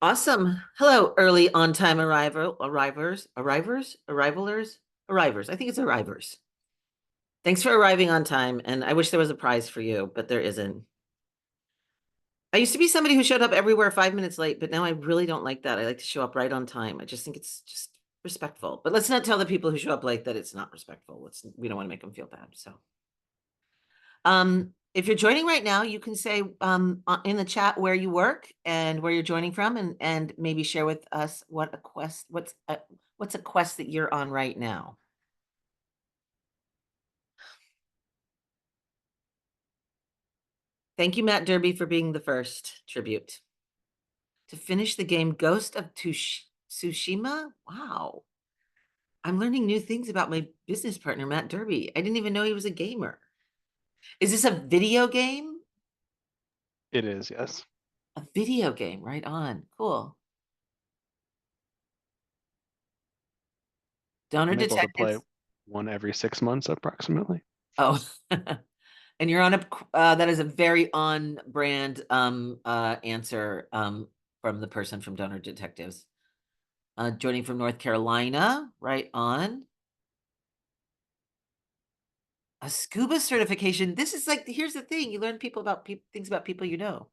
Awesome. Hello, early on-time arrivers. I think it's arrivers. Thanks for arriving on time, and I wish there was a prize for you, but there isn't. I used to be somebody who showed up everywhere 5 minutes late, but now I really don't like that. I like to show up right on time. I just think it's just respectful. But let's not tell the people who show up late that it's not respectful. We don't want to make them feel bad. So, if you're joining right now, you can say in the chat where you work and where you're joining from, and maybe share with us what's a quest that you're on right now. Thank you, Matt Derby, for being the first tribute. To finish the game Ghost of Tsushima? Wow. I'm learning new things about my business partner, Matt Derby. I didn't even know he was a gamer. Is this a video game? It is, yes. A video game, right on. Cool. Donor I'm able to play detectives. one every 6 months approximately. Oh, and you're on that is a very on brand answer from the person from Donor Detectives. Joining from North Carolina, right on. A scuba certification. This is like, here's the thing. You learn things about people you know.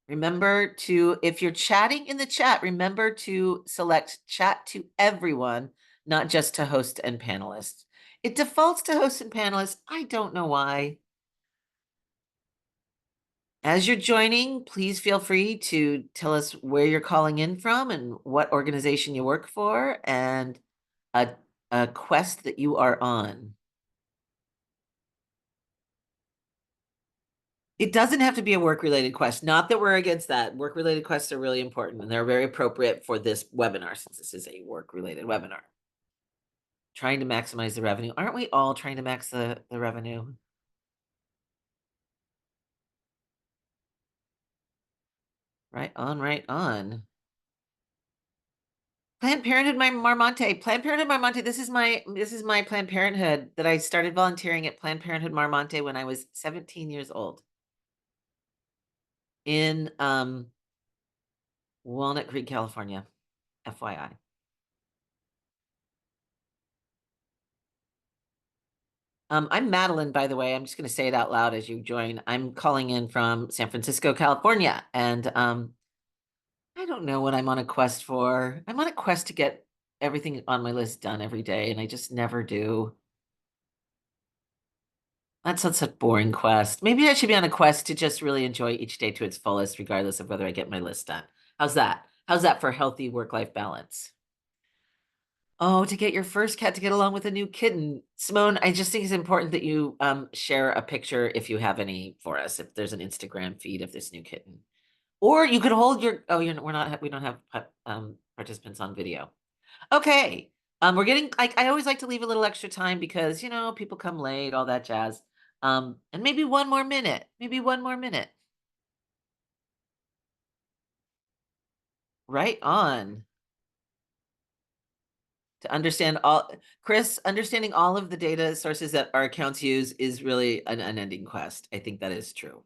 Remember to, if you're chatting in the chat, remember to select chat to everyone, not just to host and panelists. It defaults to host and panelists. I don't know why. As you're joining, please feel free to tell us where you're calling in from and what organization you work for and a, a quest that you are on. It doesn't have to be a work-related quest. Not that we're against that. Work-related quests are really important and they're very appropriate for this webinar since this is a work-related webinar. Trying to maximize the revenue. Aren't we all trying to max the revenue? Right on, right on. Planned Parenthood Marmonte. Planned Parenthood Marmonte. This is my Planned Parenthood that I started volunteering at Planned Parenthood Marmonte when I was 17 years old. In Walnut Creek, California. FYI. I'm Madeline, by the way. I'm just going to say it out loud as you join. I'm calling in from San Francisco, California, and I don't know what I'm on a quest for. I'm on a quest to get everything on my list done every day, and I just never do. That's such a boring quest. Maybe I should be on a quest to just really enjoy each day to its fullest, regardless of whether I get my list done. How's that? How's that for healthy work-life balance? Oh, to get your first cat to get along with a new kitten. Simone, I just think it's important that you share a picture if you have any for us, if there's an Instagram feed of this new kitten. Or you could hold your, oh, we don't have participants on video. Okay. We're getting, I always like to leave a little extra time because, people come late, all that jazz. And maybe one more minute, maybe one more minute. Right on. To understand Chris, understanding all of the data sources that our accounts use is really an unending quest. I think that is true.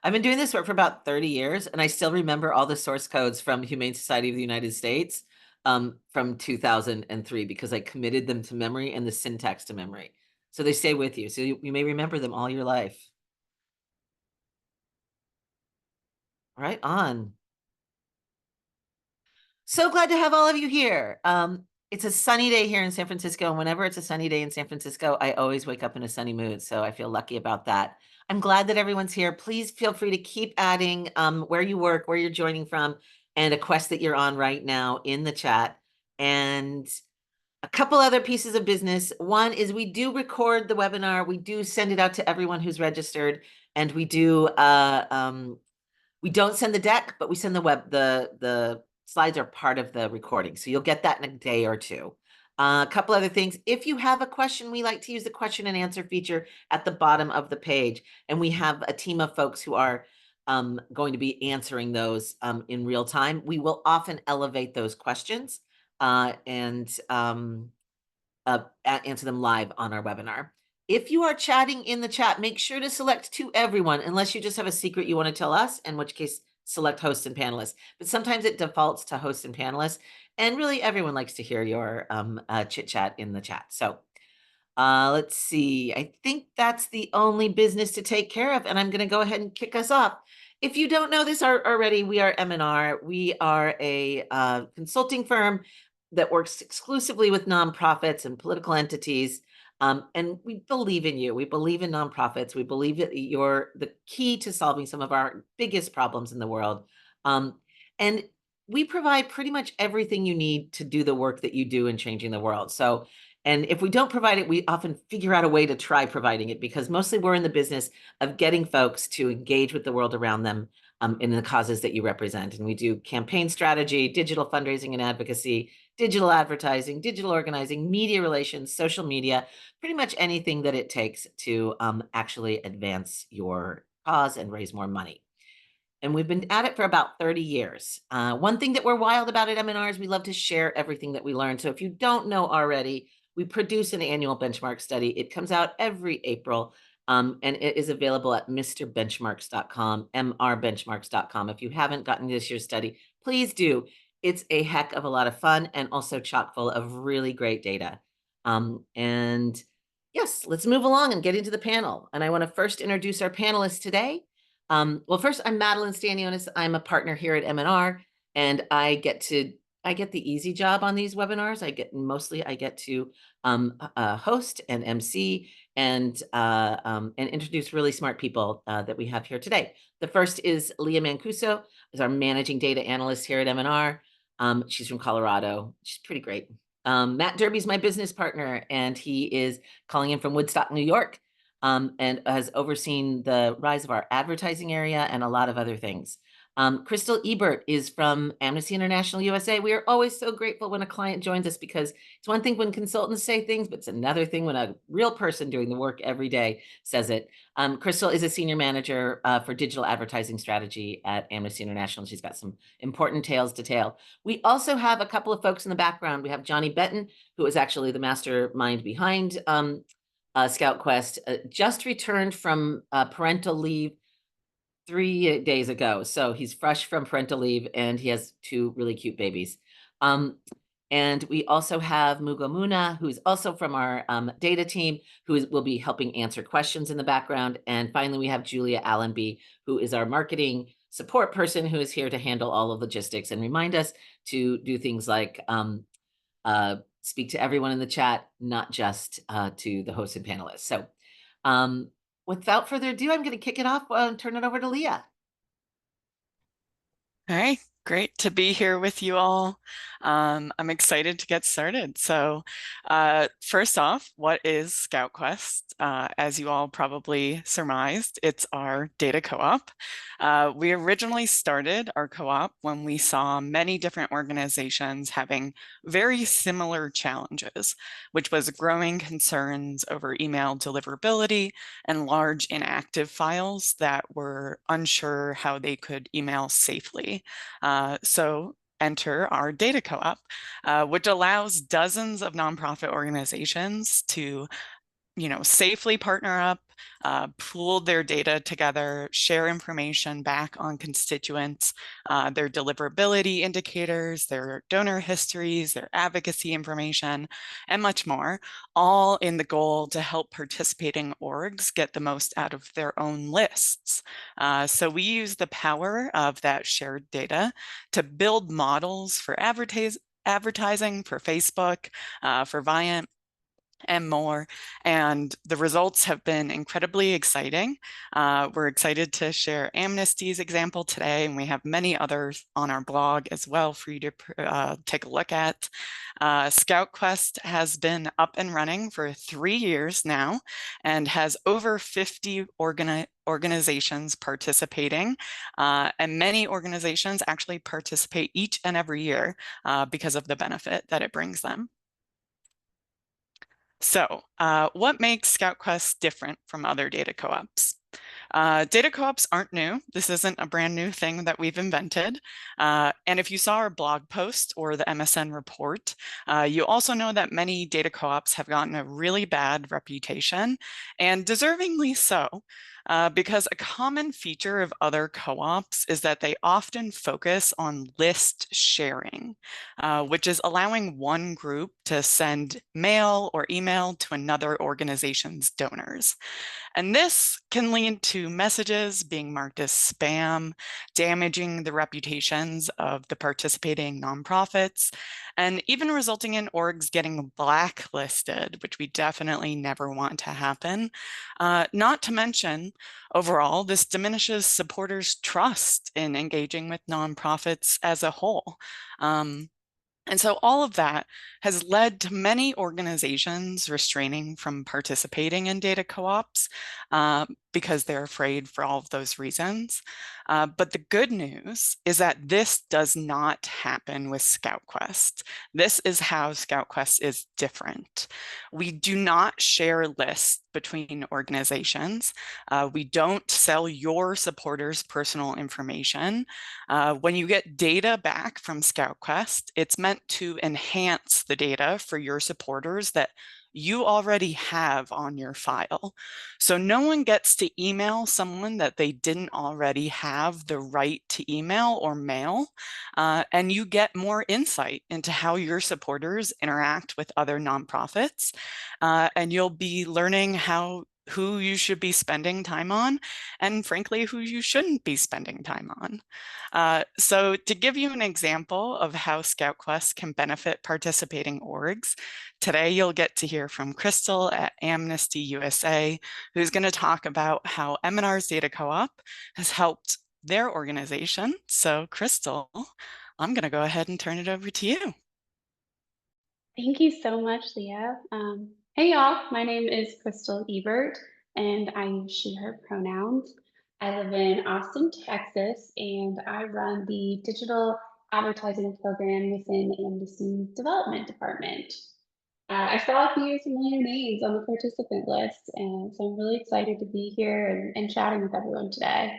I've been doing this work for about 30 years, and I still remember all the source codes from Humane Society of the United States from 2003 because I committed them to memory and the syntax to memory. So they stay with you. So you may remember them all your life. Right on. So glad to have all of you here. It's a sunny day here in San Francisco, and whenever it's a sunny day in San Francisco, I always wake up in a sunny mood, so I feel lucky about that. I'm glad that everyone's here. Please feel free to keep adding where you work, where you're joining from, and a quest that you're on right now in the chat. And a couple other pieces of business. One is we do record the webinar. We do send it out to everyone who's registered, and we don't send the deck, but we send the slides are part of the recording. So you'll get that in a day or two. A couple other things. If you have a question, we like to use the question and answer feature at the bottom of the page. And we have a team of folks who are going to be answering those in real time. We will often elevate those questions and answer them live on our webinar. If you are chatting in the chat, make sure to select to everyone, unless you just have a secret you want to tell us, in which case select host and panelists. But sometimes it defaults to host and panelists, and really everyone likes to hear your chit chat in the chat. So let's see. I think that's the only business to take care of, and I'm going to go ahead and kick us off. If you don't know this already, we are M&R. We are a consulting firm that works exclusively with nonprofits and political entities. And we believe in you. We believe in nonprofits. We believe that you're the key to solving some of our biggest problems in the world. And we provide pretty much everything you need to do the work that you do in changing the world. So, and if we don't provide it, we often figure out a way to try providing it, because mostly we're in the business of getting folks to engage with the world around them in the causes that you represent. And we do campaign strategy, digital fundraising and advocacy, digital advertising, digital organizing, media relations, social media, pretty much anything that it takes to actually advance your cause and raise more money. And we've been at it for about 30 years. One thing that we're wild about at M&R is we love to share everything that we learn. So if you don't know already, we produce an annual benchmark study. It comes out every April, and it is available at mrbenchmarks.com, mrbenchmarks.com. If you haven't gotten this year's study, please do. It's a heck of a lot of fun and also chock full of really great data. And yes, let's move along and get into the panel. And I want to first introduce our panelists today. Well, first, I'm Madeline Stanionis. I'm a partner here at M&R, and I get the easy job on these webinars. I get to host and MC and introduce really smart people that we have here today. The first is Leah Mancuso, is our managing data analyst here at M&R. She's from Colorado. She's pretty great. Matt Derby's my business partner, and he is calling in from Woodstock, New York. And has overseen the rise of our advertising area and a lot of other things. Crystal Ebert is from Amnesty International USA. We are always so grateful when a client joins us, because it's one thing when consultants say things, but it's another thing when a real person doing the work every day says it. Crystal is a senior manager for digital advertising strategy at Amnesty International. She's got some important tales to tell. We also have a couple of folks in the background. We have Johnny Benton, who is actually the mastermind behind Scout Quest, just returned from parental leave 3 days ago. So he's fresh from parental leave, and he has 2 really cute babies. And we also have Mugo Muna, who's also from our data team, will be helping answer questions in the background. And finally, we have Julia Allenby, who is our marketing support person, who is here to handle all of logistics and remind us to do things like speak to everyone in the chat, not just to the hosts and panelists. So without further ado, I'm going to kick it off and turn it over to Leah. All right, great to be here with you all. I'm excited to get started. So first off, what is Scout Quest? As you all probably surmised, it's our data co-op. We originally started our co-op when we saw many different organizations having very similar challenges, which was growing concerns over email deliverability and large inactive files that were unsure how they could email safely. So enter our data co-op, which allows dozens of nonprofit organizations to safely partner up, pool their data together, share information back on constituents, their deliverability indicators, their donor histories, their advocacy information, and much more, all in the goal to help participating orgs get the most out of their own lists. So we use the power of that shared data to build models for advertising, for Facebook, for Viant, and more. And the results have been incredibly exciting. We're excited to share Amnesty's example today, and we have many others on our blog as well for you to take a look at. Scout Quest has been up and running for 3 years now and has over 50 organizations participating, and many organizations actually participate each and every year because of the benefit that it brings them. So what makes Scout Quest different from other data co-ops? Data co-ops aren't new. This isn't a brand new thing that we've invented. And if you saw our blog post or the MSN report, you also know that many data co-ops have gotten a really bad reputation, and deservingly so. Because a common feature of other co-ops is that they often focus on list sharing, which is allowing one group to send mail or email to another organization's donors. And this can lead to messages being marked as spam, damaging the reputations of the participating nonprofits, and even resulting in orgs getting blacklisted, which we definitely never want to happen. Not to mention, overall, this diminishes supporters' trust in engaging with nonprofits as a whole. And so all of that has led to many organizations restraining from participating in data co-ops because they're afraid for all of those reasons. But the good news is that this does not happen with ScoutQuest. This is how ScoutQuest is different. We do not share lists between organizations. We don't sell your supporters' personal information. When you get data back from ScoutQuest, it's meant to enhance the data for your supporters that you already have on your file. So no one gets to email someone that they didn't already have the right to email or mail, and you get more insight into how your supporters interact with other nonprofits, and you'll be learning who you should be spending time on, and frankly, who you shouldn't be spending time on. So to give you an example of how ScoutQuest can benefit participating orgs, today you'll get to hear from Crystal at Amnesty USA, who's going to talk about how M&R's Data Co-op has helped their organization. So Crystal, I'm going to go ahead and turn it over to you. Thank you so much, Leah. Hey y'all, my name is Crystal Ebert and I use she, her pronouns. I live in Austin, Texas, and I run the digital advertising program within Amnesty's development department. I saw a few familiar names on the participant list, and so I'm really excited to be here and chatting with everyone today.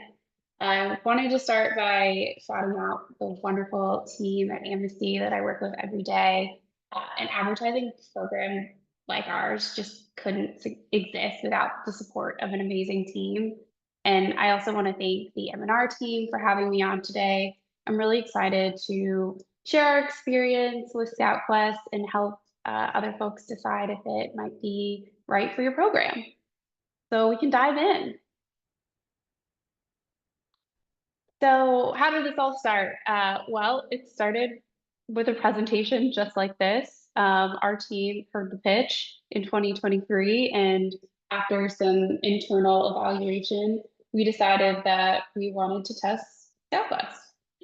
I wanted to start by shouting out the wonderful team at Amnesty that I work with every day. An advertising program like ours just couldn't exist without the support of an amazing team. And I also want to thank the M&R team for having me on today. I'm really excited to share our experience with ScoutQuest and help other folks decide if it might be right for your program. So we can dive in. So how did this all start? Well, it started with a presentation just like this. Our team heard the pitch in 2023, and after some internal evaluation, we decided that we wanted to test ScoutQuest.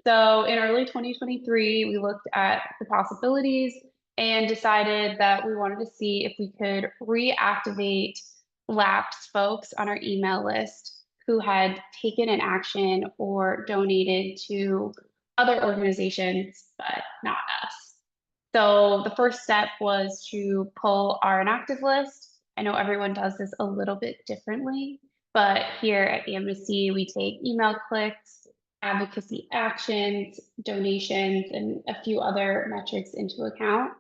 So in early 2023, we looked at the possibilities and decided that we wanted to see if we could reactivate lapsed folks on our email list who had taken an action or donated to other organizations, but not us. So the first step was to pull our inactive list. I know everyone does this a little bit differently, but here at Amnesty, we take email clicks, advocacy actions, donations, and a few other metrics into account.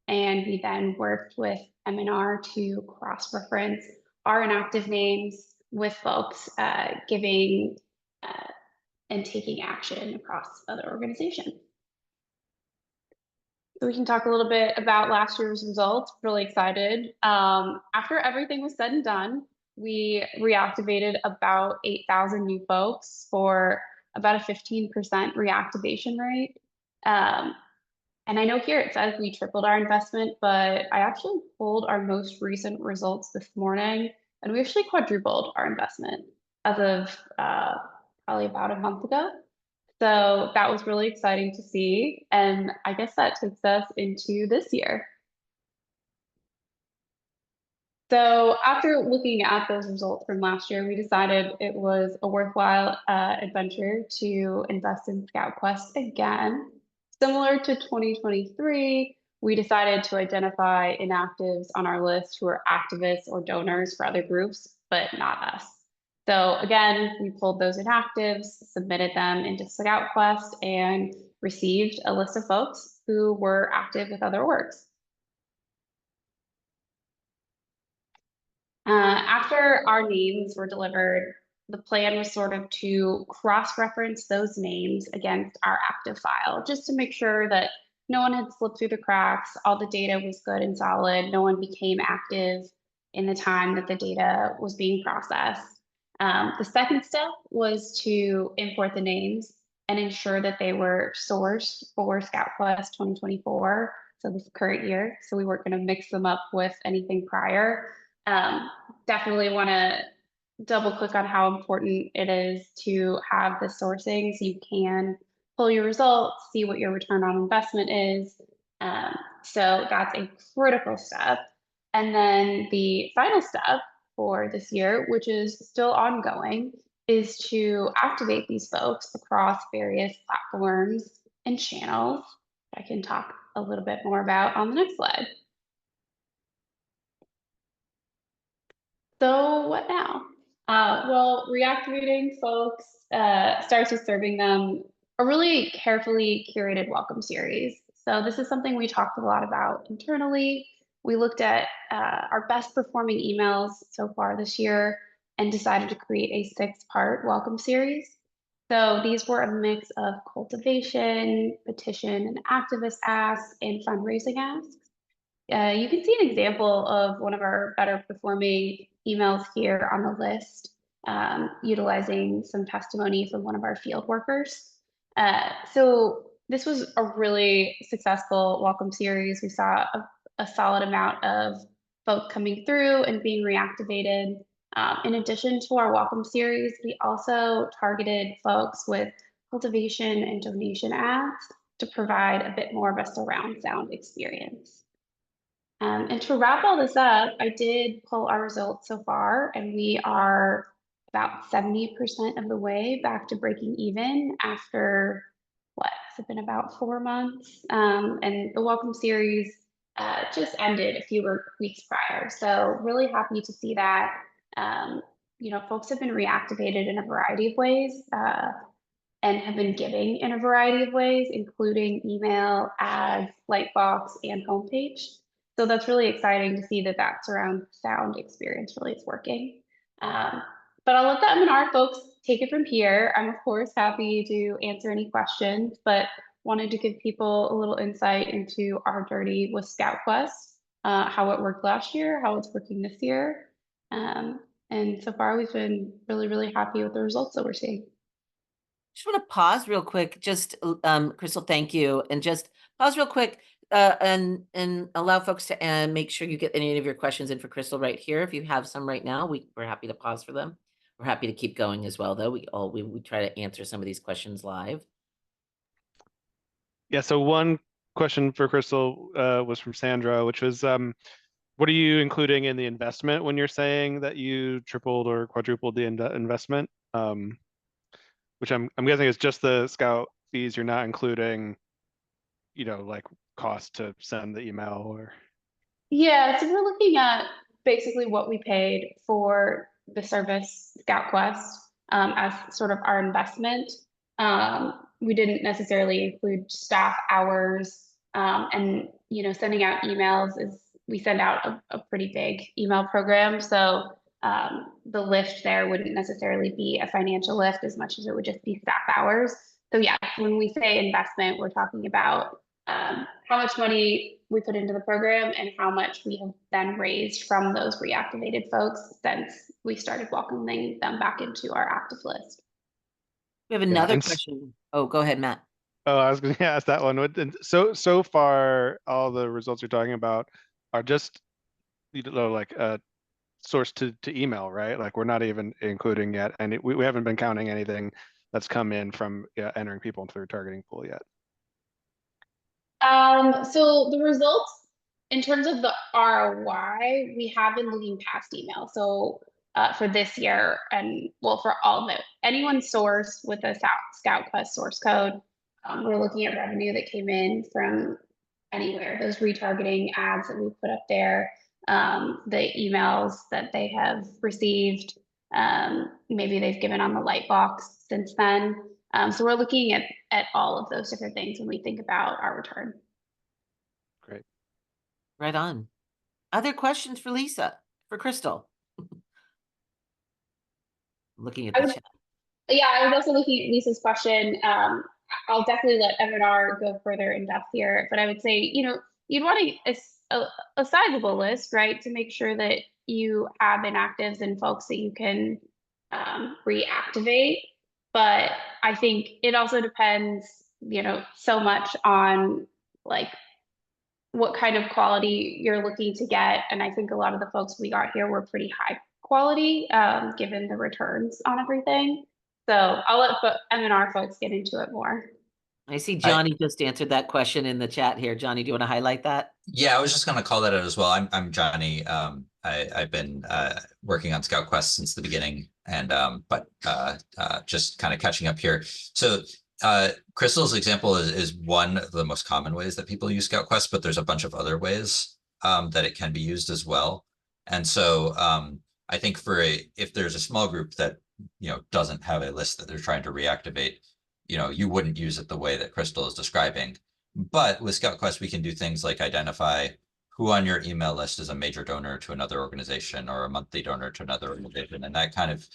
And we then worked with M&R to cross-reference our inactive names with folks giving and taking action across other organizations. So we can talk a little bit about last year's results. Really excited. After everything was said and done, we reactivated about 8,000 new folks for about a 15% reactivation rate. And I know here it says we tripled our investment, but I actually pulled our most recent results this morning, and we actually quadrupled our investment as of probably about a month ago. So that was really exciting to see. And I guess that takes us into this year. So after looking at those results from last year, we decided it was a worthwhile adventure to invest in ScoutQuest again. Similar to 2023, we decided to identify inactives on our list who are activists or donors for other groups, but not us. So again, we pulled those inactives, submitted them into ScoutQuest, and received a list of folks who were active with other orgs. After our names were delivered, the plan was sort of to cross-reference those names against our active file, just to make sure that no one had slipped through the cracks, all the data was good and solid, no one became active in the time that the data was being processed. The second step was to import the names and ensure that they were sourced for ScoutQuest 2024, so this current year. So we weren't going to mix them up with anything prior. Definitely want to double click on how important it is to have the sourcing so you can pull your results, see what your return on investment is. So that's a critical step. And then the final step for this year, which is still ongoing, is to activate these folks across various platforms and channels. I can talk a little bit more about on the next slide. So what now? Well, reactivating folks starts with serving them a really carefully curated welcome series. So this is something we talked a lot about internally. We looked at our best performing emails so far this year and decided to create a 6-part welcome series. So these were a mix of cultivation, petition, and activist asks, and fundraising asks. You can see an example of one of our better performing emails here on the list, utilizing some testimony from one of our field workers. So this was a really successful welcome series. We saw a solid amount of folks coming through and being reactivated. In addition to our welcome series, we also targeted folks with cultivation and donation ads to provide a bit more of a surround sound experience. And to wrap all this up, I did pull our results so far, and we are about 70% of the way back to breaking even after, what, has it been about 4 months? And the welcome series just ended a few weeks prior. So really happy to see that. Folks have been reactivated in a variety of ways. And have been giving in a variety of ways, including email, ads, Lightbox, and homepage. So that's really exciting to see that surround sound experience really is working. But I'll let the M&R folks take it from here. I'm of course happy to answer any questions, but wanted to give people a little insight into our journey with ScoutQuest, how it worked last year, how it's working this year. And so far we've been really, really happy with the results that we're seeing. Just want to pause real quick. Just, Crystal, thank you. And just pause real quick and allow folks to make sure you get any of your questions in for Crystal right here. If you have some right now, we're happy to pause for them. We're happy to keep going as well, though. We try to answer some of these questions live. Yeah, so one question for Crystal was from Sandra, which was, what are you including in the investment when you're saying that you tripled or quadrupled the investment? Which I'm guessing is just the Scout fees. You're not including, like cost to send the email or. Yeah, so we're looking at basically what we paid for the service ScoutQuest as sort of our investment. We didn't necessarily include staff hours, and sending out emails we send out a pretty big email program, so the lift there wouldn't necessarily be a financial lift as much as it would just be staff hours. So yeah, when we say investment, we're talking about how much money we put into the program and how much we have then raised from those reactivated folks since we started welcoming them back into our active list. We have another question. Oh, go ahead, Matt. Oh, I was going to ask that one. So far, all the results you're talking about are just, like source to email, right? Like we're not even including yet, and we haven't been counting anything that's come in from entering people into their targeting pool yet. So the results in terms of the ROI, we have been looking past email. So for this year, and well, for all of it, anyone sourced with a ScoutQuest source code, we're looking at revenue that came in from anywhere. Those retargeting ads that we put up there, the emails that they have received, Maybe they've given on the light box since then. So we're looking at all of those different things when we think about our return. Great. Right on. Other questions for Lisa, for Crystal? Looking at the chat. Yeah, I was also looking at Lisa's question. I'll definitely let Ebert go further in depth here, but I would say, you'd want a sizable list, right, to make sure that you have inactives and folks that you can reactivate. But I think it also depends, so much on like what kind of quality you're looking to get. And I think a lot of the folks we got here were pretty high quality, given the returns on everything. So I'll let M&R folks get into it more. I see Johnny just answered that question in the chat here. Johnny, do you want to highlight that? Yeah, I was just going to call that out as well. I'm Johnny. I've been working on Scout Quest since the beginning, and but just kind of catching up here. So Crystal's example is one of the most common ways that people use Scout Quest, but there's a bunch of other ways that it can be used as well. And so I think if there's a small group that doesn't have a list that they're trying to reactivate, you wouldn't use it the way that Crystal is describing. But with Scout Quest, we can do things like identify who on your email list is a major donor to another organization or a monthly donor to another organization. And that kind of,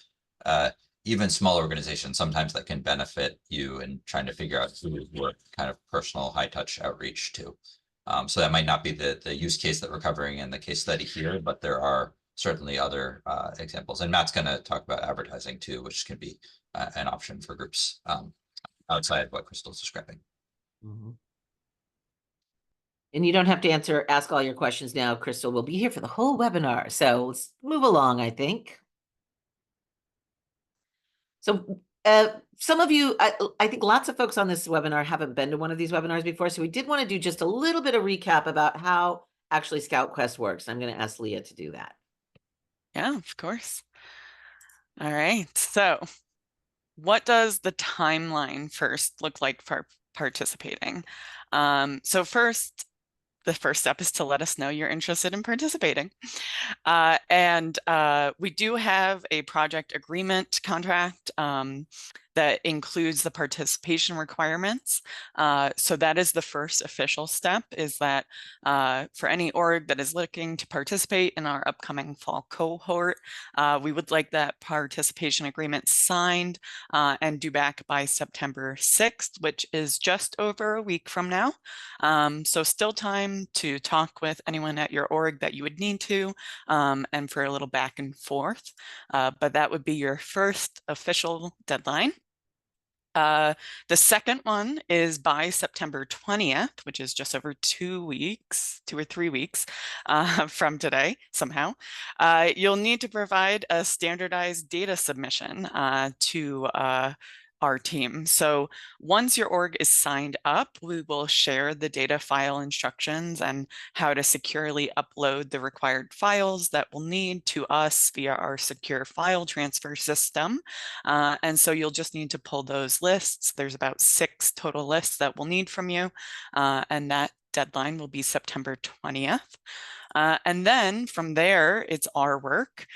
even small organizations, sometimes that can benefit you in trying to figure out who your kind of personal high touch outreach to. So that might not be the use case that we're covering in the case study here, but there are certainly other examples. And Matt's going to talk about advertising too, which can be an option for groups outside of what Crystal's describing. Mm-hmm. And you don't have to ask all your questions now. Crystal will be here for the whole webinar. So let's move along, I think. So some of you, I think lots of folks on this webinar haven't been to one of these webinars before. So we did want to do just a little bit of recap about how actually Scout Quest works. I'm going to ask Leah to do that. Yeah, of course. All right. So what does the timeline first look like for participating? So first, the first step is to let us know you're interested in participating. And we do have a project agreement contract that includes the participation requirements. So that is the first official step, is that for any org that is looking to participate in our upcoming fall cohort, we would like that participation agreement signed and due back by September 6th, which is just over a week from now. So still time to talk with anyone at your org that you would need to, and for a little back and forth. But that would be your first official deadline. The second one is by September 20th, which is just over 2 or 3 weeks from today, somehow. You'll need to provide a standardized data submission to our team. So once your org is signed up, we will share the data file instructions and how to securely upload the required files that we'll need to us via our secure file transfer system. And so you'll just need to pull those lists. There's about 6 total lists that we'll need from you. And that deadline will be September 20th. And then from there, it's our work.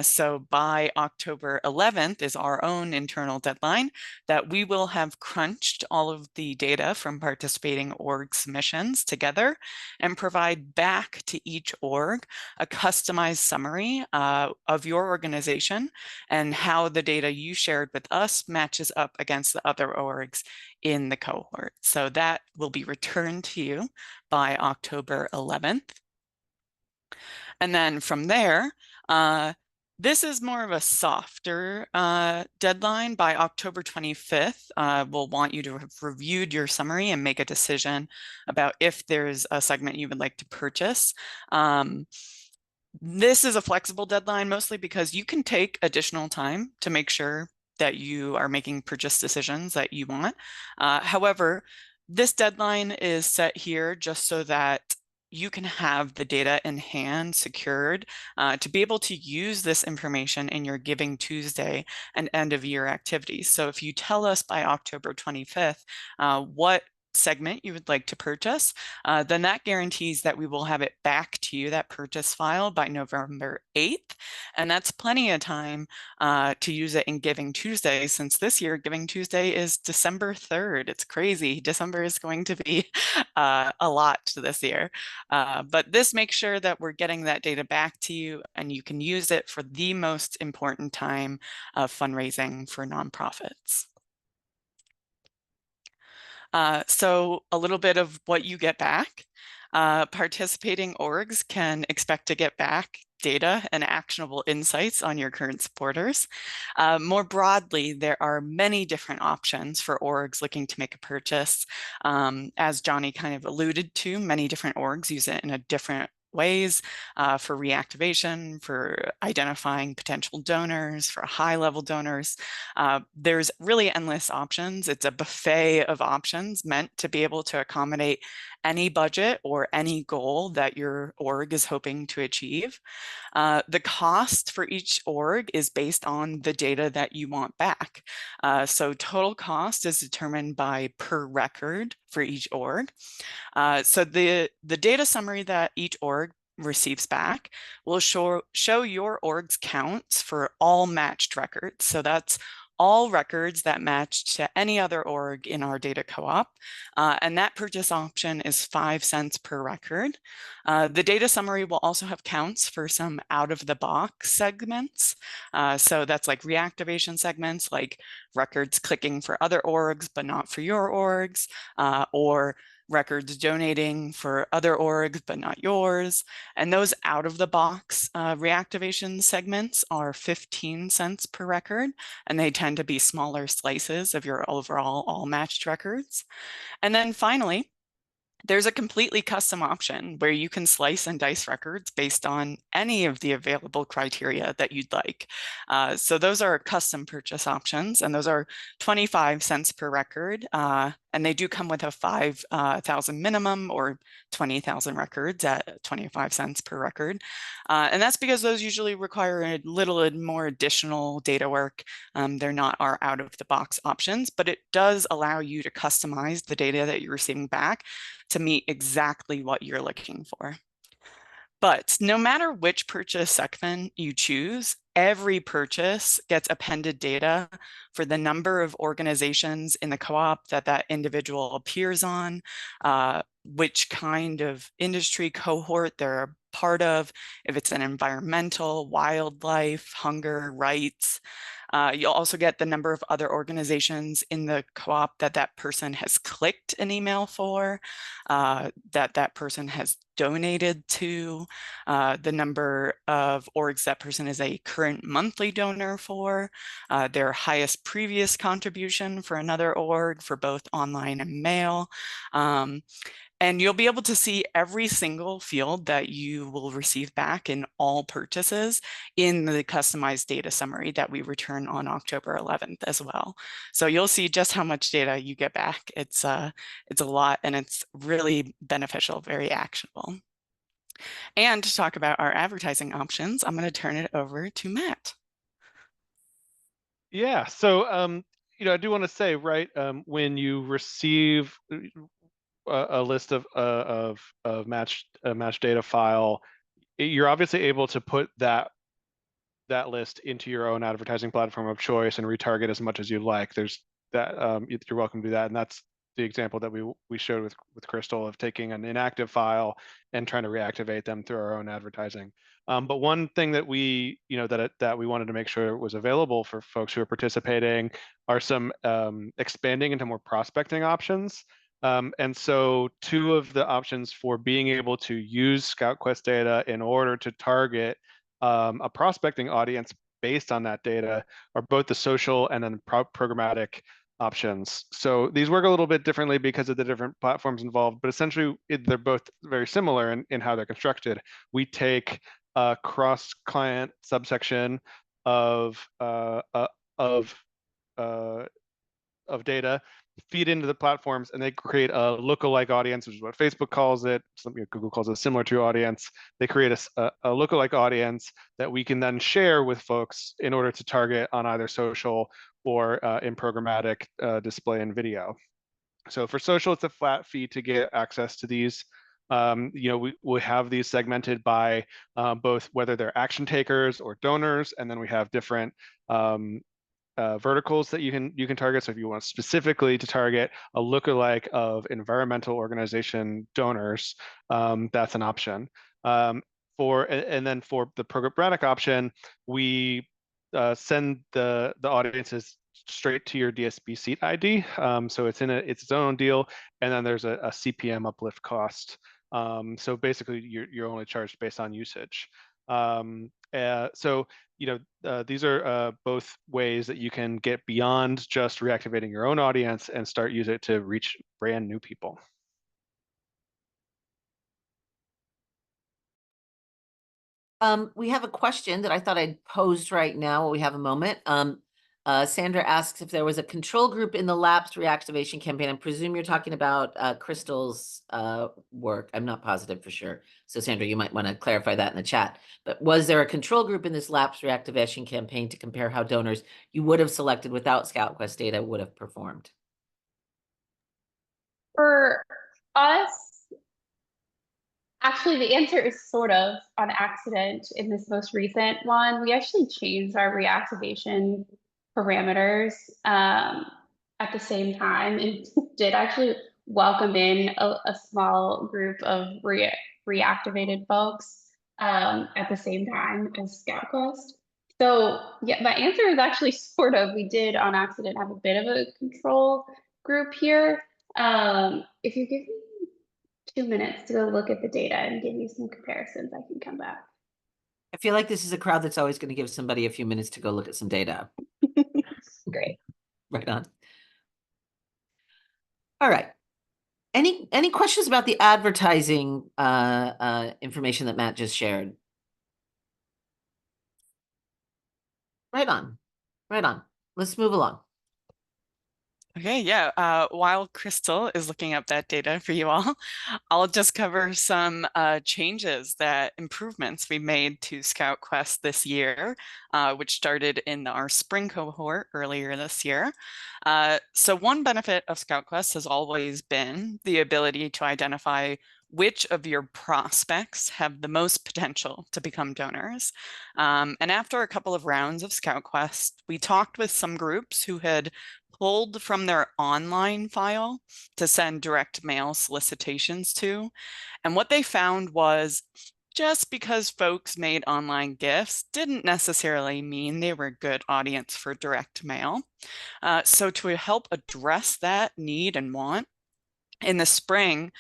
So by October 11th is our own internal deadline that we will have crunched all of the data from participating org submissions together and provide back to each org a customized summary of your organization and how the data you shared with us matches up against the other orgs in the cohort. So that will be returned to you by October 11th. And then from there, this is more of a softer deadline. By October 25th, we'll want you to have reviewed your summary and make a decision about if there's a segment you would like to purchase. This is a flexible deadline, mostly because you can take additional time to make sure that you are making purchase decisions that you want. However, this deadline is set here just so that you can have the data in hand secured to be able to use this information in your Giving Tuesday and end of year activities. So if you tell us by October 25th what segment you would like to purchase, then that guarantees that we will have it back to you, that purchase file, by November 8th. And that's plenty of time to use it in Giving Tuesday, since this year Giving Tuesday is December 3rd. It's crazy. December is going to be a lot this year. But this makes sure that we're getting that data back to you and you can use it for the most important time of fundraising for nonprofits. So a little bit of what you get back. Participating orgs can expect to get back data and actionable insights on your current supporters. More broadly, there are many different options for orgs looking to make a purchase. As Johnny kind of alluded to, many different orgs use it in a different ways, for reactivation, for identifying potential donors, for high-level donors. There's really endless options. It's a buffet of options meant to be able to accommodate any budget or any goal that your org is hoping to achieve. The cost for each org is based on the data that you want back. So total cost is determined by per record for each org. So the data summary that each org receives back will show your org's counts for all matched records. So that's all records that match to any other org in our data co-op. And that purchase option is 5 cents per record. The data summary will also have counts for some out-of-the-box segments. So that's like reactivation segments, like records clicking for other orgs, but not for your orgs, or records donating for other orgs, but not yours. And those out-of-the-box reactivation segments are 15 cents per record, and they tend to be smaller slices of your overall all matched records. And then finally, there's a completely custom option where you can slice and dice records based on any of the available criteria that you'd like. So those are custom purchase options, and those are 25 cents per record. And they do come with a 5,000 minimum or 20,000 records at 25 cents per record. And that's because those usually require a little more additional data work. They're not our out-of-the-box options, but it does allow you to customize the data that you're receiving back to meet exactly what you're looking for. But no matter which purchase segment you choose, every purchase gets appended data for the number of organizations in the co-op that that individual appears on, which kind of industry cohort they're a part of, if it's an environmental, wildlife, hunger, rights. You'll also get the number of other organizations in the co-op that that person has clicked an email for, that that person has donated to, the number of orgs that person is a current monthly donor for, their highest previous contribution for another org for both online and mail. And you'll be able to see every single field that you will receive back in all purchases in the customized data summary that we return on October 11th as well. So you'll see just how much data you get back. It's a lot, and it's really beneficial, very actionable. And to talk about our advertising options, I'm going to turn it over to Matt. Yeah, so I do want to say, right, when you receive a list of matched data file, you're obviously able to put that list into your own advertising platform of choice and retarget as much as you like. There's that, you're welcome to do that, and that's the example that we showed with Crystal of taking an inactive file and trying to reactivate them through our own advertising. But one thing that we that we wanted to make sure was available for folks who are participating are some expanding into more prospecting options. And so 2 of the options for being able to use ScoutQuest data in order to target a prospecting audience based on that data are both the social and then programmatic options. So these work a little bit differently because of the different platforms involved, but essentially they're both very similar in how they're constructed. We take a cross-client subsection of data, feed into the platforms, and they create a lookalike audience, which is what Facebook calls it. Something Google calls a similar to audience. They create a lookalike audience that we can then share with folks in order to target on either social or in programmatic display and video. So for social, it's a flat fee to get access to these. We have these segmented by both whether they're action takers or donors, and then we have different verticals that you can target. So if you want specifically to target a lookalike of environmental organization donors, that's an option. And then for the programmatic option, we send the audiences straight to your DSP seat ID. So it's its own deal, and then there's a CPM uplift cost. So basically, you're only charged based on usage. So these are both ways that you can get beyond just reactivating your own audience and start use it to reach brand new people. We have a question that I thought I'd posed right now while we have a moment. Sandra asks if there was a control group in the lapsed reactivation campaign. I presume you're talking about Crystal's work. I'm not positive for sure. So Sandra, you might want to clarify that in the chat. But was there a control group in this lapsed reactivation campaign to compare how donors you would have selected without ScoutQuest data would have performed? For us, actually, the answer is sort of on accident in this most recent one. We actually changed our reactivation parameters at the same time and did actually welcome in a small group of reactivated folks at the same time as ScoutQuest. So yeah, my answer is actually sort of, we did on accident have a bit of a control group here. If you give me 2 minutes to go look at the data and give you some comparisons, I can come back. I feel like this is a crowd that's always going to give somebody a few minutes to go look at some data. Great. Right on. All right. Any questions about the advertising information that Matt just shared? Right on. Right on. Let's move along. Okay, yeah. While Crystal is looking up that data for you all, I'll just cover some changes, improvements we made to ScoutQuest this year, which started in our spring cohort earlier this year. So one benefit of ScoutQuest has always been the ability to identify which of your prospects have the most potential to become donors. And after a couple of rounds of ScoutQuest, we talked with some groups who had pulled from their online file to send direct mail solicitations to. And what they found was just because folks made online gifts didn't necessarily mean they were a good audience for direct mail. So to help address that need and want, in the spring,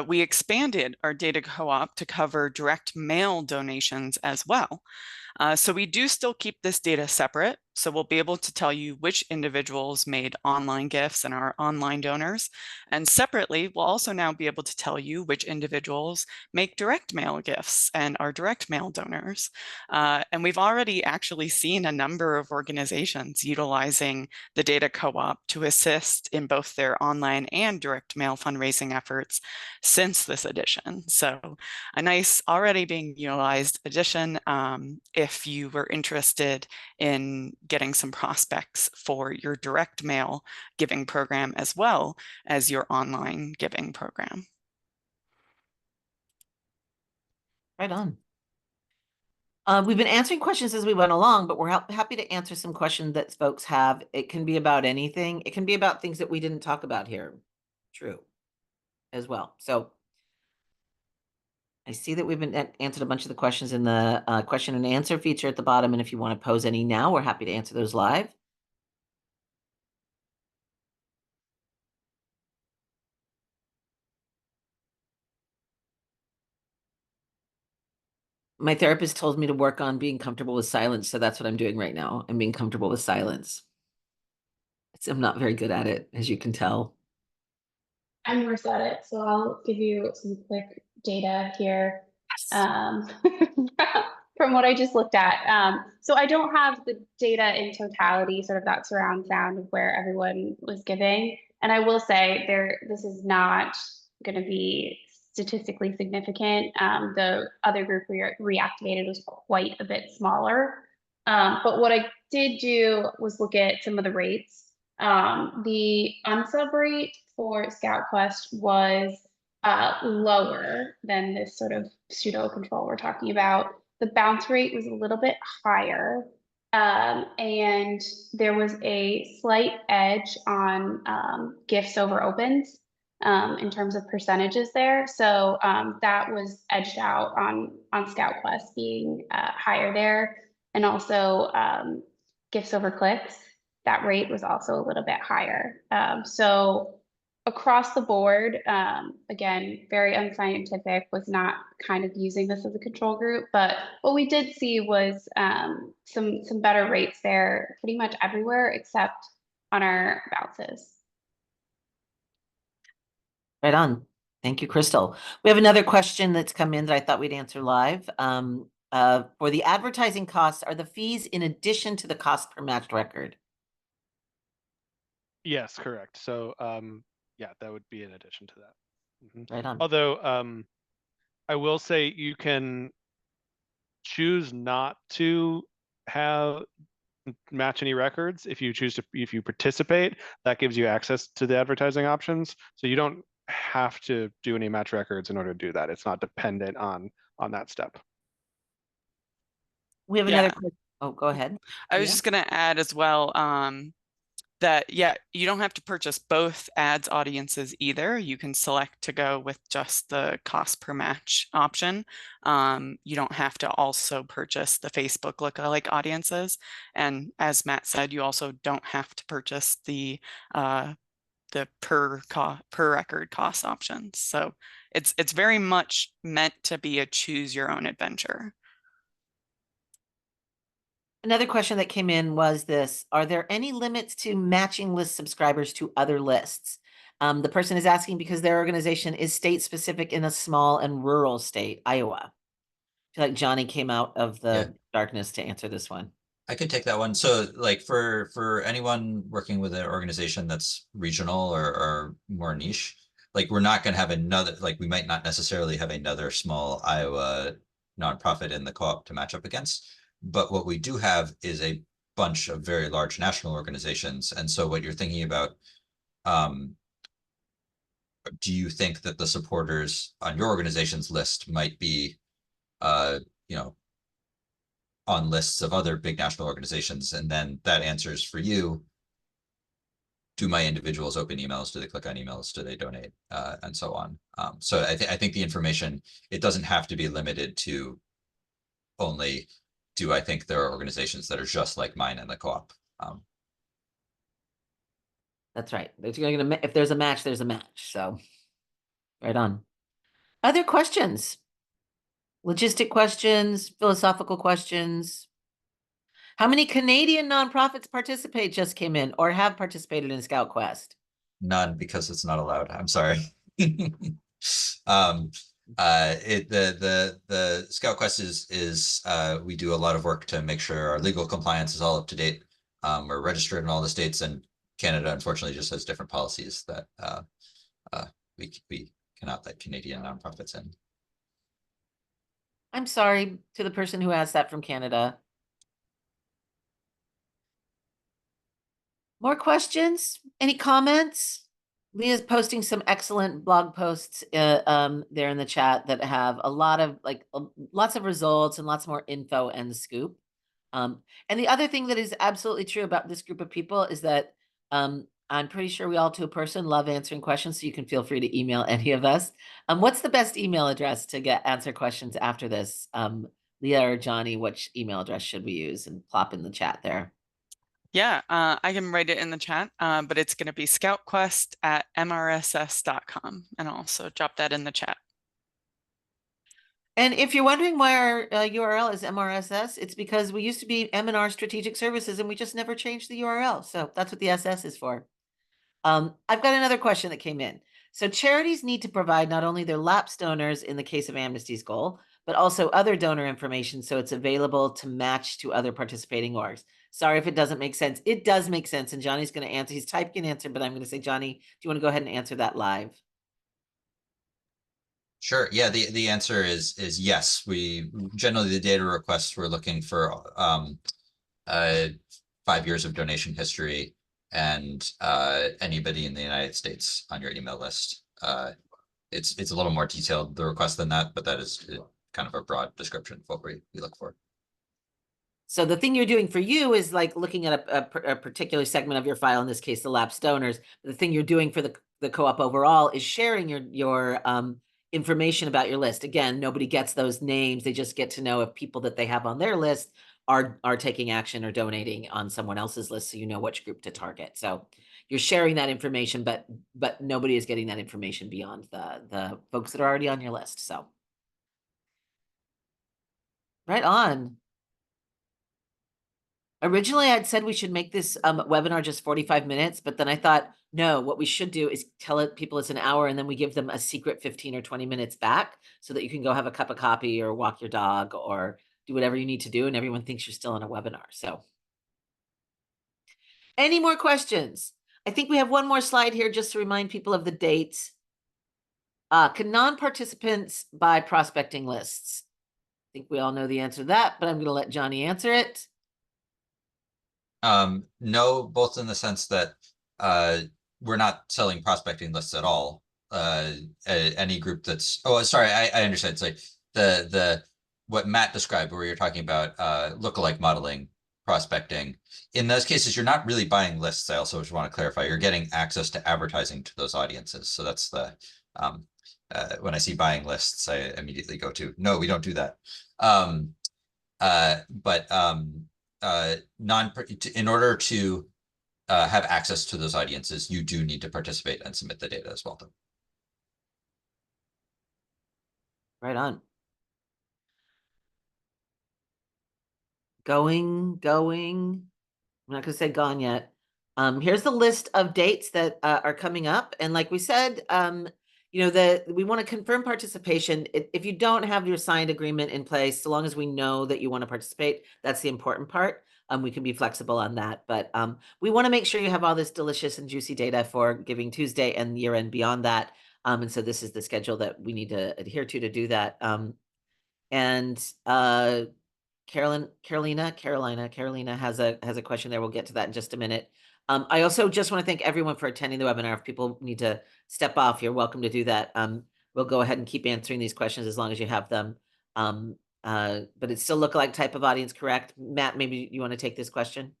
we expanded our data co-op to cover direct mail donations as well. So we do still keep this data separate. So we'll be able to tell you which individuals made online gifts and are online donors. And separately, we'll also now be able to tell you which individuals make direct mail gifts and are direct mail donors. And we've already actually seen a number of organizations utilizing the data co-op to assist in both their online and direct mail fundraising efforts since this edition. So a nice already being utilized addition if you were interested in getting some prospects for your direct mail giving program as well as your online giving program. Right on. We've been answering questions as we went along, but we're happy to answer some questions that folks have. It can be about anything. It can be about things that we didn't talk about here. True. As well. So I see that we've been answered a bunch of the questions in the question and answer feature at the bottom. And if you want to pose any now, we're happy to answer those live. My therapist told me to work on being comfortable with silence. So that's what I'm doing right now. I'm being comfortable with silence. I'm not very good at it, as you can tell. I'm worse at it, so I'll give you some quick data here from what I just looked at. So I don't have the data in totality, sort of that surround sound of where everyone was giving. And I will say this is not going to be statistically significant. The other group we reactivated was quite a bit smaller. But what I did do was look at some of the rates. The unsub rate for ScoutQuest was lower than this sort of pseudo control we're talking about. The bounce rate was a little bit higher, and there was a slight edge on gifts over opens in terms of percentages there. So that was edged out on ScoutQuest being higher there, and also gifts over clicks. That rate was also a little bit higher. So across the board, again, very unscientific, was not kind of using this as a control group, but what we did see was some better rates there pretty much everywhere except on our bounces. Right on. Thank you, Crystal. We have another question that's come in that I thought we'd answer live. For the advertising costs, are the fees in addition to the cost per matched record? Yes, correct. So yeah, that would be in addition to that. Right on. Although I will say you can choose not to have match any records. If you choose to, if you participate, that gives you access to the advertising options. So you don't have to do any match records in order to do that. It's not dependent on that step. We have Yeah. another question. Oh, go ahead. I was Yeah. just going to add as well that, yeah, you don't have to purchase both ads audiences either. You can select to go with just the cost per match option. You don't have to also purchase the Facebook lookalike audiences. And as Matt said, you also don't have to purchase the per record cost options. So it's very much meant to be a choose your own adventure. Another question that came in was this: are there any limits to matching list subscribers to other lists? The person is asking because their organization is state specific in a small and rural state, Iowa. I feel like Johnny came out of the darkness to answer this one. I could take that one. So like for anyone working with an organization that's regional or more niche, like we're not going to have another, like we might not necessarily have another small Iowa nonprofit in the co-op to match up against. But what we do have is a bunch of very large national organizations. And so what you're thinking about, do you think that the supporters on your organization's list might be, you know, on lists of other big national organizations? And then that answers for you, do my individuals open emails? Do they click on emails? Do they donate? And so on. So I think the information, it doesn't have to be limited to only, do I think there are organizations that are just like mine in the co-op? That's right. If there's a match, there's a match. So right on. Other questions? Logistic questions, philosophical questions. How many Canadian nonprofits participate just came in or have participated in Scout Quest? None, because it's not allowed. I'm sorry. The Scout Quest is we do a lot of work to make sure our legal compliance is all up to date. We're registered in all the states, and Canada unfortunately just has different policies that we cannot let Canadian nonprofits in. I'm sorry to the person who asked that from Canada. More questions? Any comments? Leah's posting some excellent blog posts there in the chat that have a lot of lots of results and lots more info and the scoop. And the other thing that is absolutely true about this group of people is that I'm pretty sure we all to a person love answering questions, so you can feel free to email any of us. What's the best email address to answer questions after this? Leah or Johnny, which email address should we use? And plop in the chat there. Yeah, I can write it in the chat, but it's going to be scoutquest@mrss.com, and I'll also drop that in the chat. And if you're wondering why our URL is MRSS, it's because we used to be M&R Strategic Services and we just never changed the URL. So that's what the SS is for. I've got another question that came in. So charities need to provide not only their lapsed donors in the case of Amnesty's goal, but also other donor information so it's available to match to other participating orgs. Sorry if it doesn't make sense. It does make sense, and Johnny's going to answer. He's typing an answer, but I'm going to say, Johnny, do you want to go ahead and answer that live? Sure. Yeah, the answer is yes. We generally, the data requests, we're looking for 5 years of donation history. and anybody in the United States on your email list. It's a little more detailed, the request, than that, but that is kind of a broad description of what we look for. So the thing you're doing for you is like looking at a particular segment of your file, in this case, the lapsed donors. The thing you're doing for the co-op overall is sharing your information about your list. Again, nobody gets those names. They just get to know if people that they have on their list are taking action or donating on someone else's list, so you know which group to target. So you're sharing that information, but nobody is getting that information beyond the folks that are already on your list. So right on. Originally, I'd said we should make this webinar just 45 minutes, but then I thought, no, what we should do is tell people it's an hour, and then we give them a secret 15 or 20 minutes back so that you can go have a cup of coffee or walk your dog or do whatever you need to do, and everyone thinks you're still on a webinar. So any more questions? I think we have one more slide here just to remind people of the dates. Can non-participants buy prospecting lists? I think we all know the answer to that, but I'm going to let Johnny answer it. No, both in the sense that we're not selling prospecting lists at all. Any group that's sorry, I understand. It's like the what Matt described, where you're talking about lookalike modeling, prospecting. In those cases, you're not really buying lists. I also just want to clarify, you're getting access to advertising to those audiences. So that's the when I see buying lists, I immediately go to, no, we don't do that. In order to have access to those audiences, you do need to participate and submit the data as well, though. Right on. Going. I'm not going to say gone yet. Here's the list of dates that are coming up. And like we said, you know, we want to confirm participation. If you don't have your signed agreement in place, so long as we know that you want to participate, that's the important part. We can be flexible on that, but we want to make sure you have all this delicious and juicy data for Giving Tuesday and year end beyond that. And so this is the schedule that we need to adhere to do that. Carolina has a question there. We'll get to that in just a minute. I also just want to thank everyone for attending the webinar. If people need to step off, you're welcome to do that. We'll go ahead and keep answering these questions as long as you have them. But it's still lookalike type of audience, correct? Matt, maybe you want to take this question?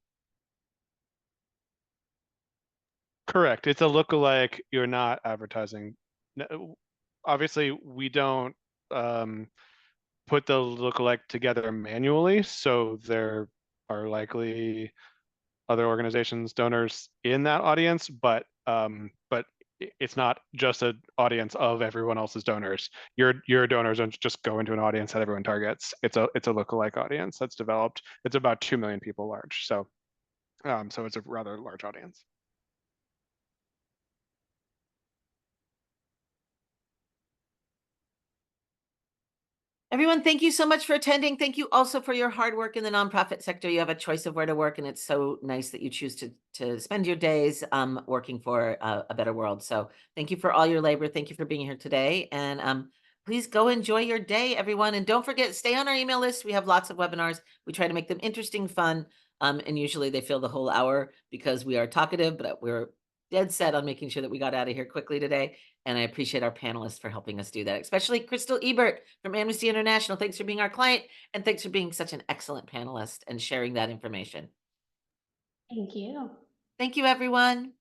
Correct. It's a lookalike. You're not advertising. Obviously, we don't put the lookalike together manually, so there are likely other organizations, donors in that audience, but it's not just an audience of everyone else's donors. Your donors don't just go into an audience that everyone targets. It's a lookalike audience that's developed. It's about 2 million people large, so it's a rather large audience. Everyone, thank you so much for attending. Thank you also for your hard work in the nonprofit sector. You have a choice of where to work, and it's so nice that you choose to spend your days working for a better world. So thank you for all your labor. Thank you for being here today. And please go enjoy your day, everyone. And don't forget, stay on our email list. We have lots of webinars. We try to make them interesting, fun, and usually they fill the whole hour because we are talkative, but we're dead set on making sure that we got out of here quickly today. And I appreciate our panelists for helping us do that, especially Crystal Ebert from Amnesty International. Thanks for being our client, and thanks for being such an excellent panelist and sharing that information. Thank you. Thank you, everyone.